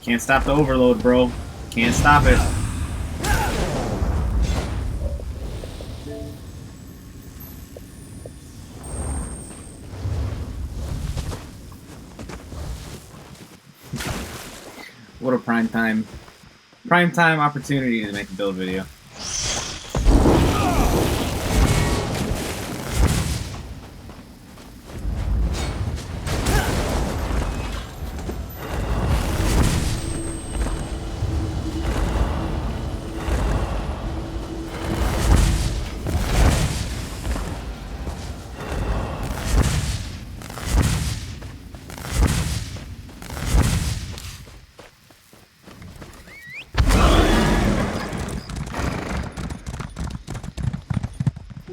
Can't stop the overload, bro. Can't stop it. What a prime time opportunity to make a build video.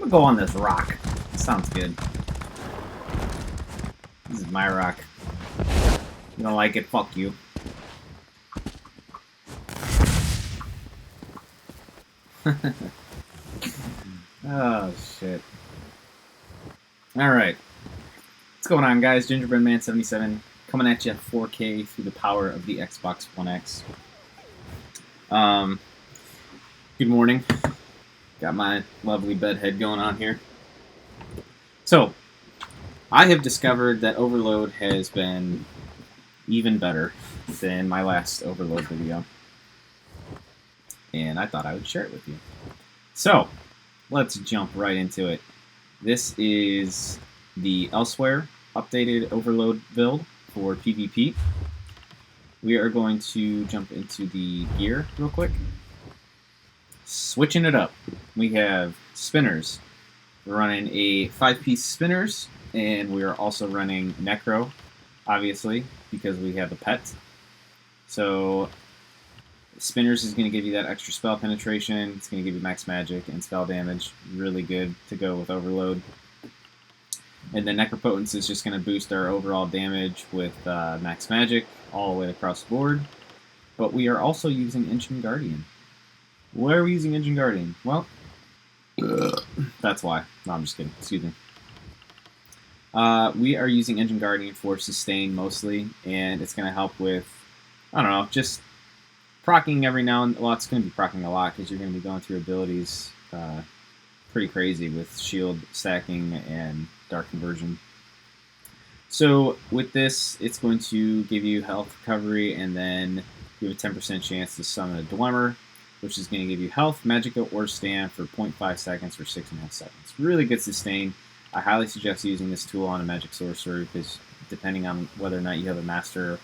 Go on this rock. Sounds good. This is my rock. You don't like it? Fuck you. Oh, shit. Alright. What's going on, guys? Gingerbreadman77 coming at you 4K through the power of the Xbox One X. Good morning. Got my lovely bed head going on here. So, I have discovered that Overload has been even better than my last Overload video. And I thought I would share it with you. So, let's jump right into it. This is the Elsweyr updated Overload build for PvP. We are going to jump into the gear real quick. Switching it up, we have spinners. We're running a 5-piece spinners, and we are also running Necro, obviously, because we have a pet. So, spinners is going to give you that extra spell penetration. It's going to give you max magic and spell damage. Really good to go with Overload. And then Necropotence is just going to boost our overall damage with max magic all the way across the board. But we are also using Ancient Guardian. Why are we using Ancient Guardian? Well, that's why. No, I'm just kidding. Excuse me. We are using Ancient Guardian for sustain mostly, and it's going to help with, I don't know, just proccing every now and then. Well, it's going to be proccing a lot because you're going to be going through abilities pretty crazy with shield stacking and dark conversion. So with this, it's going to give you health recovery, and then you have a 10% chance to summon a Dwemer, which is going to give you health, magicka, or stand for 0.5 seconds or 6.5 seconds. Really good sustain. I highly suggest using this tool on a magic sorcerer because depending on whether or not you have a master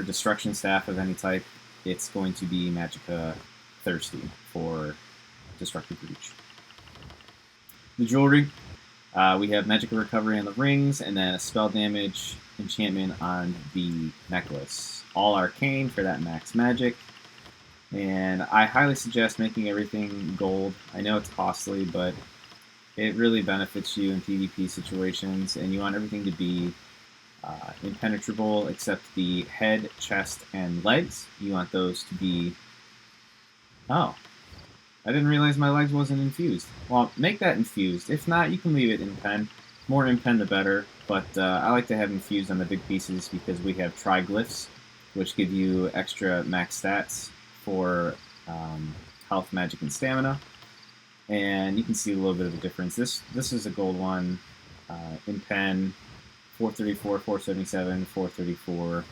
destruction staff of any type, it's going to be magicka thirsty for destructive breach. The jewelry, we have magicka recovery on the rings, and then a spell damage enchantment on the necklace. All arcane for that max magic. And I highly suggest making everything gold. I know it's costly, but it really benefits you in PvP situations, and you want everything to be impenetrable except the head, chest, and legs. You want those to be... Oh. I didn't realize my legs wasn't infused. Well, make that infused. If not, you can leave it in pen. More in pen, the better. But I like to have infused on the big pieces because we have triglyphs, which give you extra max stats for health, magic, and stamina. And you can see a little bit of a difference. This is a gold one in pen, 434, 477, 434.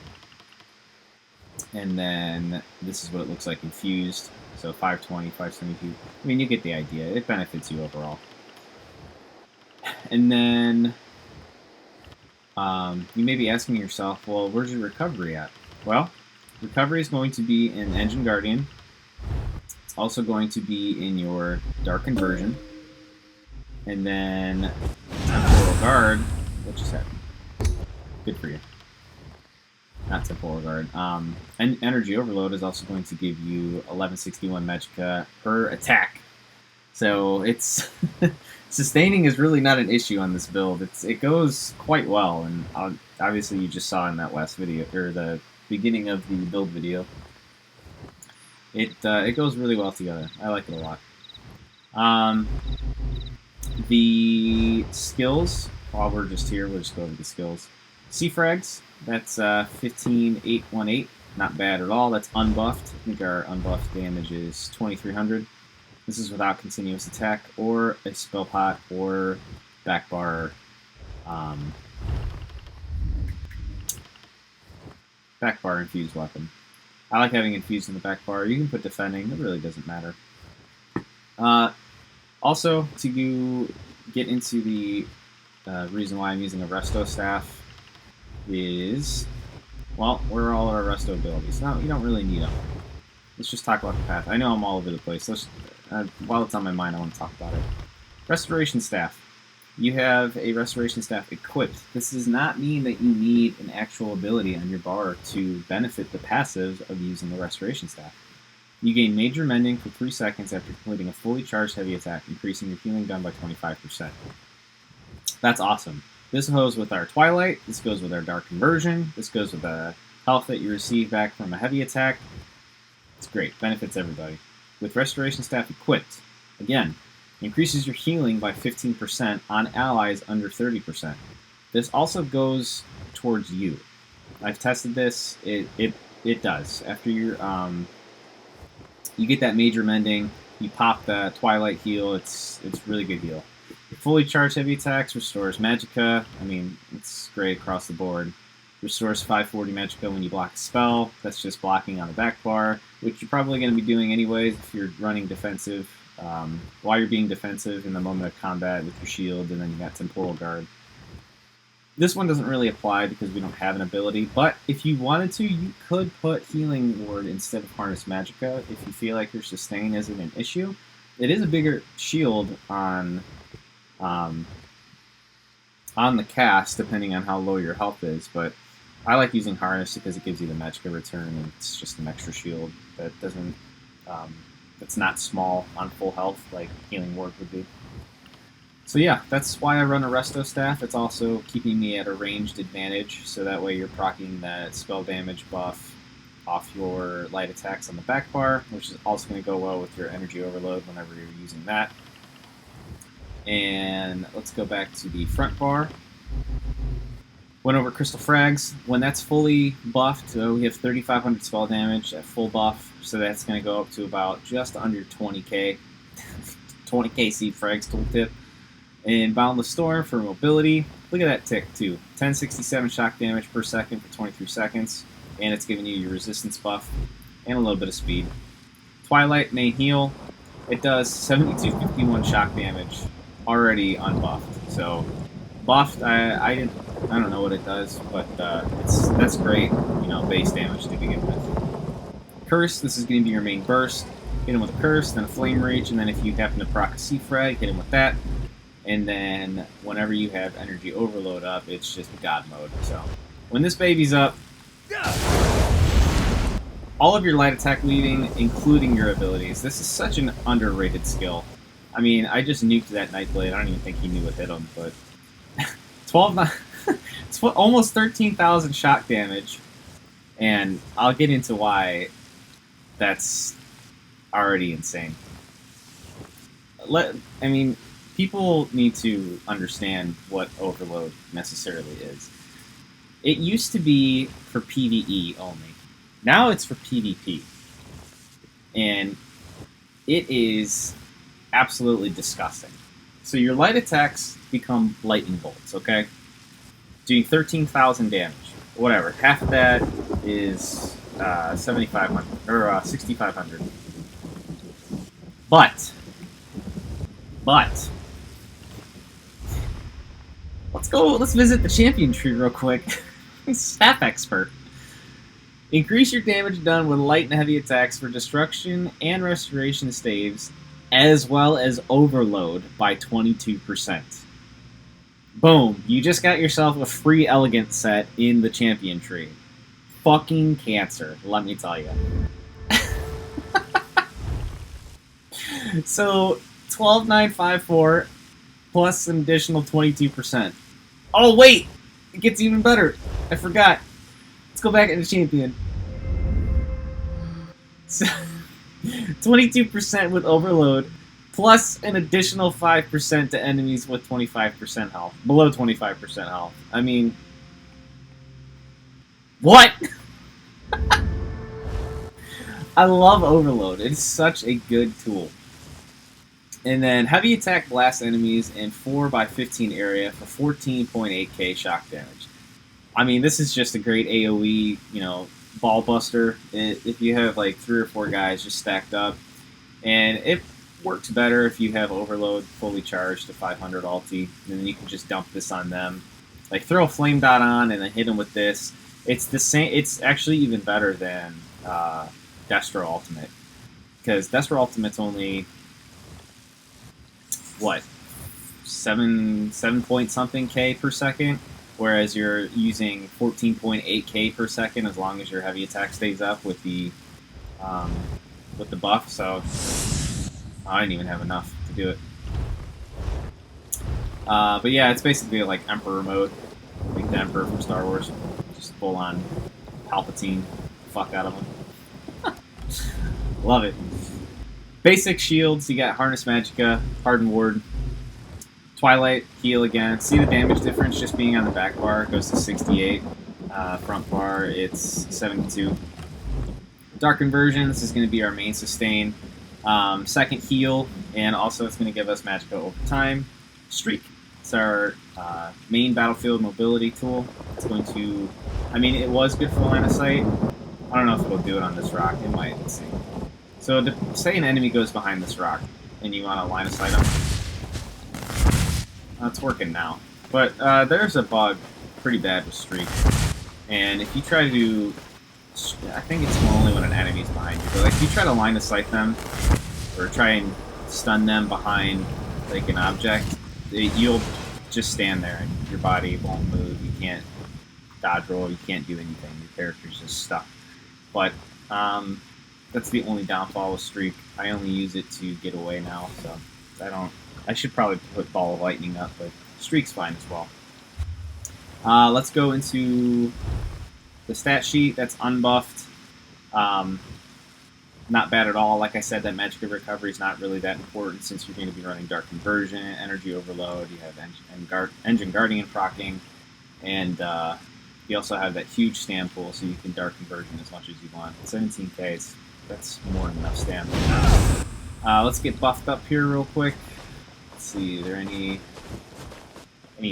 And then this is what it looks like infused. So 520, 572. I mean, you get the idea. It benefits you overall. And then you may be asking yourself, well, where's your recovery at? Well, recovery is going to be in Ancient Guardian. It's also going to be in your Dark Conversion. And then Temporal Guard, what just happened? Good for you. Not Temporal Guard. And Energy Overload is also going to give you 1161 magicka per attack. So it's sustaining is really not an issue on this build. It goes quite well, and obviously you just saw in that last video, or the beginning of the build video. It goes really well together. I like it a lot. The skills, while we're just here, we'll just go over the skills. Frags, that's 15,818. Not bad at all. That's unbuffed. I think our unbuffed damage is 2,300. This is without continuous attack or a spell pot or back bar. Back bar infused weapon. I like having infused in the back bar. You can put defending. It really doesn't matter. Also, to get into the reason why I'm using a resto staff is, well, where are all our resto abilities? No, you don't really need them. Let's just talk about the path. I know I'm all over the place. While it's on my mind, I want to talk about it. Restoration staff. You have a restoration staff equipped. This does not mean that you need an actual ability on your bar to benefit the passive of using the restoration staff. You gain major mending for 3 seconds after completing a fully charged heavy attack, increasing your healing done by 25%. That's awesome. This goes with our Twilight, this goes with our Dark Conversion, this goes with the health that you receive back from a heavy attack. It's great, benefits everybody. With Restoration Staff equipped, again, increases your healing by 15% on allies under 30%. This also goes towards you. I've tested this, it does. After you get that major mending, you pop the Twilight heal, it's really good heal. Fully charged heavy attacks restores magicka. I mean, it's great across the board. Restores 540 magicka when you block a spell. That's just blocking on the back bar, which you're probably going to be doing anyways if you're running defensive. While you're being defensive in the moment of combat with your shield, and then you got Temporal Guard. This one doesn't really apply because we don't have an ability, but if you wanted to, you could put Healing Ward instead of Harness Magicka if you feel like your sustain isn't an issue. It is a bigger shield on the cast, depending on how low your health is, but I like using Harness because it gives you the Magicka return, and it's just an extra shield that doesn't, that's not small on full health like Healing Ward would be. So yeah, that's why I run a Resto Staff. It's also keeping me at a ranged advantage, so that way you're proccing that spell damage buff off your light attacks on the back bar, which is also going to go well with your energy overload whenever you're using that. And let's go back to the front bar. Went over Crystal Frags. When that's fully buffed, we have 3,500 spell damage at full buff, so that's going to go up to about just under 20k. 20k Seed Frags tooltip. And Boundless Storm for mobility. Look at that tick, too. 1067 shock damage per second for 23 seconds. And it's giving you your resistance buff and a little bit of speed. Twilight main heal. It does 7251 shock damage, already unbuffed. So buffed, I don't know what it does, but that's great, base damage to begin with. Curse, this is going to be your main burst. Hit him with a Curse, then a Flame Reach, and then if you happen to proc a Sea Frag, hit him with that. And then whenever you have energy overload up, it's just God mode. So when this baby's up, all of your light attack leading, including your abilities. This is such an underrated skill. I mean, I just nuked that Nightblade. I don't even think he knew what hit him, but it's almost 13,000 shock damage, and I'll get into why that's already insane. People need to understand what overload necessarily is. It used to be for PvE only. Now it's for PvP. And it is absolutely disgusting. So your light attacks become lightning bolts, okay? Doing 13,000 damage. Whatever. Half of that is 7,500 or 6,500. But let's visit the champion tree real quick. Staff expert. Increase your damage done with light and heavy attacks for destruction and restoration staves, as well as overload by 22%. Boom. You just got yourself a free elegant set in the champion tree. Fucking cancer, let me tell you. So 12,954 plus an additional 22%. Oh wait, it gets even better. I forgot. Let's go back into champion. So 22% with overload, plus an additional 5% to enemies with 25% health, below 25% health. I mean, What? I love Overload. It's such a good tool. And then heavy attack blasts enemies in 4x15 area for 14.8k shock damage. I mean, this is just a great AoE, ball buster. If you have like 3 or 4 guys just stacked up, and it works better if you have Overload fully charged to 500 ulti, and then you can just dump this on them. Like throw a flame dot on and then hit them with this. It's the same. It's actually even better than Destro Ultimate, because Destro Ultimate's only what 7 point something k per second, whereas you're using 14.8k per second as long as your heavy attack stays up with the buff. So I didn't even have enough to do it. But yeah, it's basically like Emperor mode, like the Emperor from Star Wars, just full on Palpatine, fuck out of him. Love it. Basic shields, you got Harness Magicka, Hardened Ward, Twilight, heal again. See the damage difference just being on the back bar, it goes to 68. Front bar, it's 72. Dark Conversion, this is going to be our main sustain. Second heal, and also it's going to give us Magicka over time. Streak, it's our main battlefield mobility tool. It's going to, I mean, it was good for line of sight. I don't know if it'll do it on this rock, it might, let's see. So say an enemy goes behind this rock, and you want to line of sight them. It's working now. But there's a bug pretty bad with Streak. And if you try to, I think it's only when an enemy's behind you, but like if you try to line of sight them, or try and stun them behind like an object, you'll just stand there and your body won't move, you can't dodge roll, you can't do anything, your character's just stuck. But that's the only downfall with Streak. I only use it to get away now, so I should probably put Ball of Lightning up, but Streak's fine as well. Let's go into the stat sheet. That's unbuffed. Not bad at all. Like I said, that Magicka Recovery is not really that important since you're going to be running Dark Conversion, Energy Overload, you have Engine Guardian proccing, and you also have that huge stam pool, so you can Dark Conversion as much as you want. 17k, that's more than enough stam. Let's get buffed up here real quick. Let's see, are there any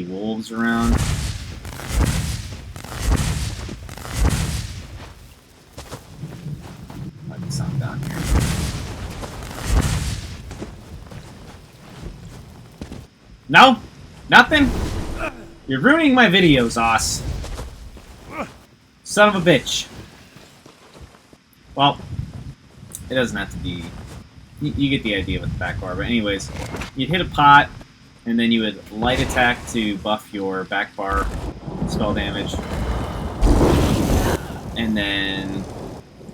wolves around? Might be some down here. No? Nothing? You're ruining my videos, Oss. Son of a bitch. Well, it doesn't have to be... You get the idea with the back bar, but anyways, you'd hit a pot, and then you would light attack to buff your back bar spell damage, and then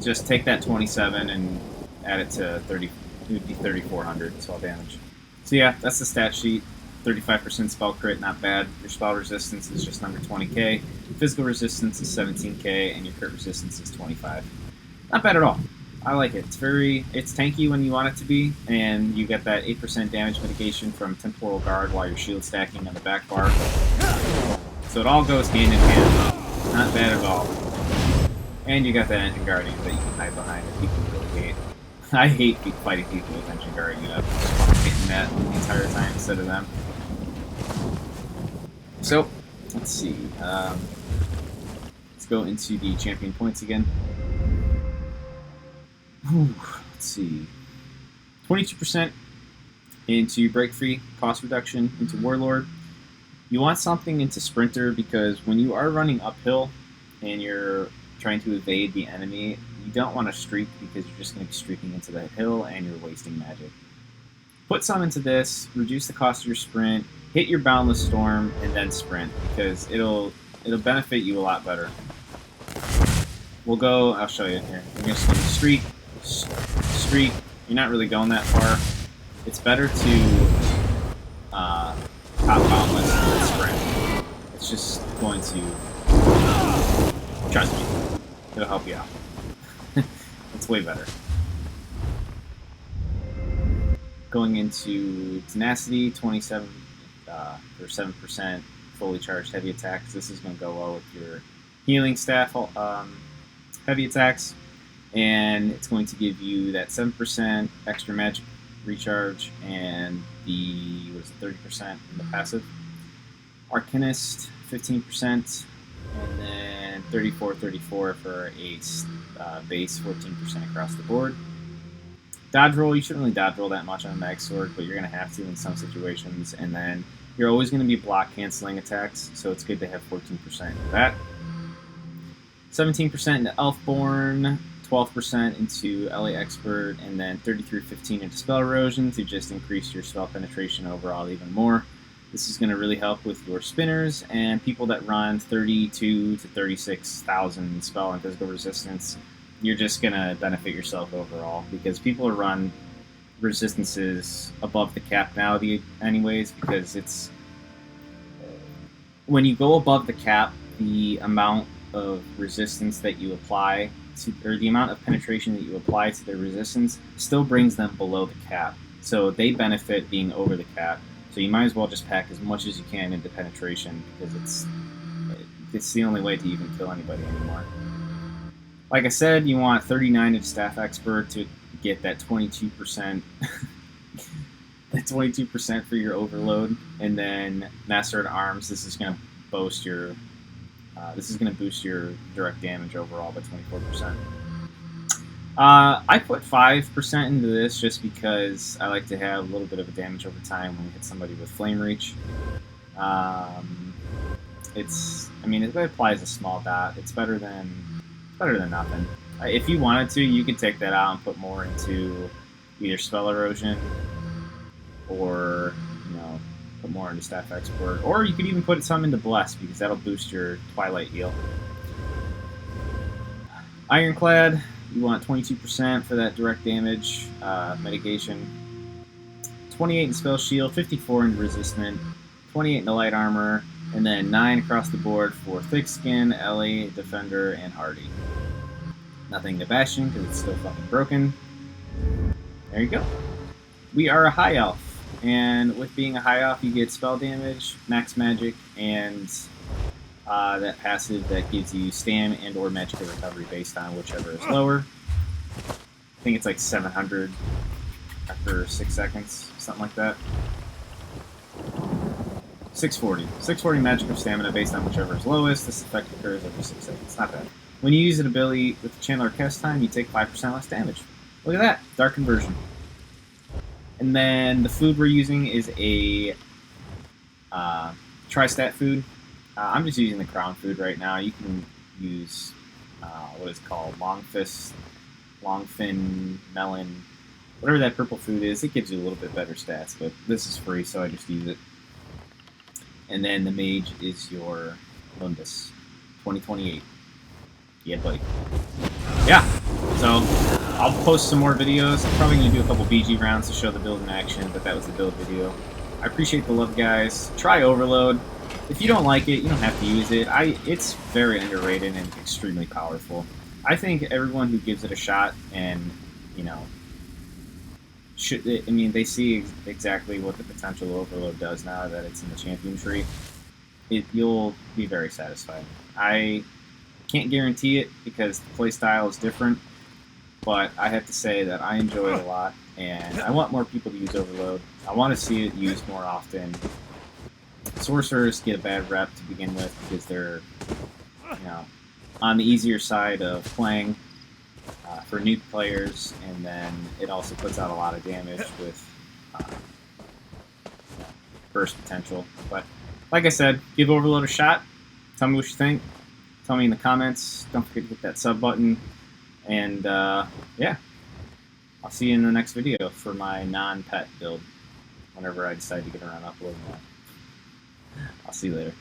just take that 27 and add it to 30. It would be 3,400 spell damage. So yeah, that's the stat sheet. 35% spell crit, not bad. Your spell resistance is just under 20k. Physical resistance is 17k, and your crit resistance is 25. Not bad at all. I like it. It's tanky when you want it to be, and you get that 8% damage mitigation from Temporal Guard while you're shield stacking on the back bar. So it all goes hand in hand. Not bad at all. And you got that Engine Guardian that you can hide behind that people really hate. I hate fighting people with Engine Guardian. I'm just hitting that the entire time instead of them. So, let's see. Let's go into the champion points again. Let's see. 22% into Break Free, cost reduction into Warlord. You want something into Sprinter because when you are running uphill and you're trying to evade the enemy, you don't want to streak because you're just going to be streaking into that hill and you're wasting magic. Put some into this, reduce the cost of your sprint, hit your Boundless Storm, and then sprint because it'll benefit you a lot better. We'll go, I'll show you here. We're just going to streak. Streak, you're not really going that far. It's better to top Boundless than sprint. It's just going to, trust me, it'll help you out. It's way better. Going into Tenacity, 27 or 7% fully charged heavy attacks. This is going to go well with your healing staff, heavy attacks, and it's going to give you that 7% extra magic recharge and the 30% in the passive. Arcanist, 15%, and then 34 for a base 14% across the board. Dodge roll, you shouldn't really dodge roll that much on a mag sword, but you're going to have to in some situations. And then you're always going to be block canceling attacks, so it's good to have 14% of that. 17% into Elfborn, 12% into LA Expert, and then 33-15 into Spell Erosion to just increase your spell penetration overall even more. This is going to really help with your spinners and people that run 32 to 36,000 spell and physical resistance. You're just going to benefit yourself overall because people run resistances above the cap now anyways, because it's when you go above the cap, the amount of resistance that you apply to, or the amount of penetration that you apply to their resistance still brings them below the cap. So they benefit being over the cap. So you might as well just pack as much as you can into penetration because it's the only way to even kill anybody anymore. Like I said, you want 39 into Staff Expert to get that 22%, that 22% for your overload, and then Master at Arms. This is going to boost your direct damage overall by 24%. I put 5% into this just because I like to have a little bit of a damage over time when we hit somebody with Flame Reach. It applies a small dot. It's better than nothing. If you wanted to, you could take that out and put more into either Spell Erosion or, put more into Staff Expert. Or you could even put some into Bless because that'll boost your Twilight heal. Ironclad, you want 22% for that direct damage mitigation. 28 in Spell Shield, 54 in Resistant, 28 in the Light Armor, and then 9 across the board for Thick Skin, LA, Defender, and Hardy. Nothing to Bastion because it's still fucking broken. There you go. We are a High Elf, and with being a High Elf, you get spell damage, max magic, and that passive that gives you Stam and or Magic Recovery based on whichever is lower. I think it's like 700 after 6 seconds, something like that. 640 magic or stamina based on whichever is lowest. This effect occurs every 6 seconds. Not bad. When you use an ability with the Chandler cast time, you take 5% less damage. Look at that. Dark Conversion. And then the food we're using is a tri-stat food. I'm just using the Crown food right now. You can use what is called Longfin Melon, whatever that purple food is. It gives you a little bit better stats, but this is free, so I just use it. And then the mage is your Lundus, 2028. Yeah, buddy. Yeah, so I'll post some more videos. I'm probably going to do a couple BG rounds to show the build in action, but that was the build video. I appreciate the love, guys. Try Overload. If you don't like it, you don't have to use it. It's very underrated and extremely powerful. I think everyone who gives it a shot and, they see exactly what the potential Overload does now that it's in the champion tree. You'll be very satisfied. I can't guarantee it because the playstyle is different, but I have to say that I enjoy it a lot, and I want more people to use Overload. I want to see it used more often. Sorcerers get a bad rep to begin with because they're, on the easier side of playing for new players, and then it also puts out a lot of damage with burst potential. But like I said, give Overload a shot. Tell me what you think. Tell me in the comments. Don't forget to hit that sub button. And yeah, I'll see you in the next video for my non-pet build whenever I decide to get around uploading that. I'll see you later.